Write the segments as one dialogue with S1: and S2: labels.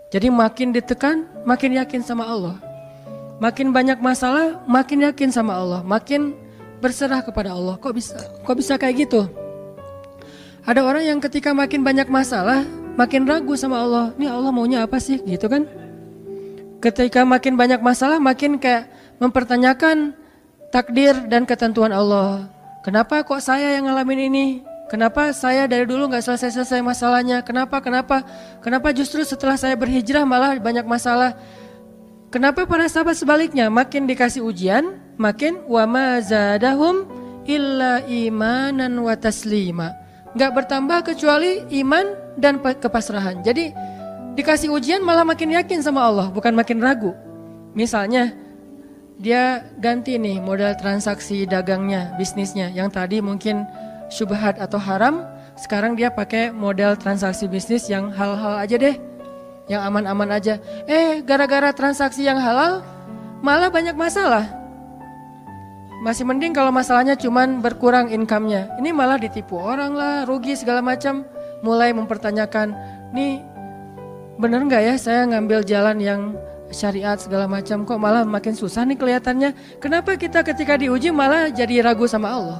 S1: Jadi makin ditekan, makin yakin sama Allah. Makin banyak masalah, makin yakin sama Allah. Makin berserah kepada Allah. Kok bisa kayak gitu? Ada orang yang ketika makin banyak masalah, makin ragu sama Allah. Ini Allah maunya apa sih? Gitu kan? Ketika makin banyak masalah, makin kayak mempertanyakan takdir dan ketentuan Allah. Kenapa kok saya yang ngalamin ini? Kenapa saya dari dulu gak selesai-selesai masalahnya? Kenapa justru setelah saya berhijrah malah banyak masalah? Kenapa para sahabat sebaliknya? Makin dikasih ujian, makin wa ma zadahum illa imanan wa taslima. Gak bertambah kecuali iman dan kepasrahan. Jadi dikasih ujian malah makin yakin sama Allah, bukan makin ragu. Misalnya dia ganti nih model transaksi dagangnya, bisnisnya. Yang tadi mungkin syubhat atau haram, sekarang dia pakai model transaksi bisnis yang halal aja deh, yang aman-aman aja. Gara-gara transaksi yang halal malah banyak masalah. Masih mending kalau masalahnya cuman berkurang income-nya. Ini malah ditipu orang lah, rugi segala macam. Mulai mempertanyakan, nih bener gak ya saya ngambil jalan yang syariat segala macam, kok malah makin susah nih kelihatannya. Kenapa kita ketika diuji malah jadi ragu sama Allah?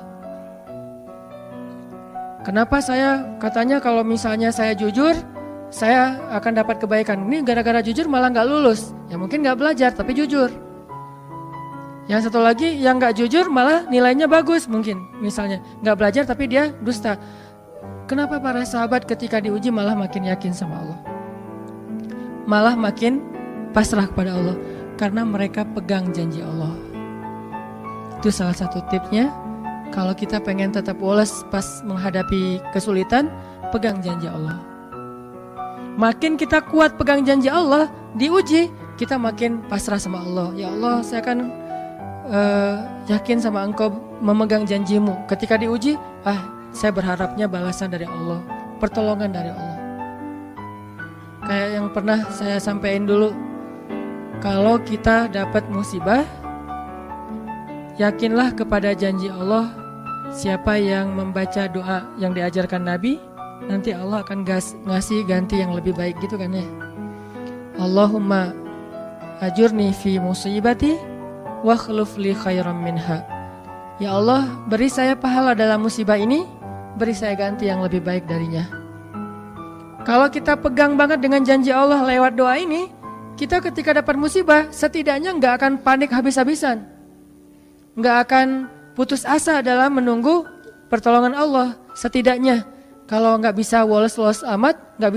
S1: Kenapa saya katanya kalau misalnya saya jujur, saya akan dapat kebaikan. Ini gara-gara jujur malah gak lulus. Ya mungkin gak belajar tapi jujur. Yang satu lagi yang gak jujur malah nilainya bagus mungkin. Misalnya gak belajar tapi dia dusta. Kenapa para sahabat ketika diuji malah makin yakin sama Allah? Malah makin pasrah kepada Allah. Karena mereka pegang janji Allah. Itu salah satu tipsnya. Kalau kita pengen tetap woles pas menghadapi kesulitan, pegang janji Allah. Makin kita kuat pegang janji Allah, diuji, kita makin pasrah sama Allah. Ya Allah, saya akan yakin sama Engkau memegang janjimu. Ketika diuji, saya berharapnya balasan dari Allah, pertolongan dari Allah. Kayak yang pernah saya sampaikan dulu, kalau kita dapat musibah, yakinlah kepada janji Allah. Siapa yang membaca doa yang diajarkan Nabi, nanti Allah akan ngasih ganti yang lebih baik gitu kan ya. Allahumma ajurni fi musibati wa khluf li khairan minha. Ya Allah, beri saya pahala dalam musibah ini, beri saya ganti yang lebih baik darinya. Kalau kita pegang banget dengan janji Allah lewat doa ini, kita ketika dapat musibah setidaknya gak akan panik habis-habisan, gak akan putus asa dalam menunggu pertolongan Allah. Setidaknya kalau nggak bisa woles-woles amat, nggak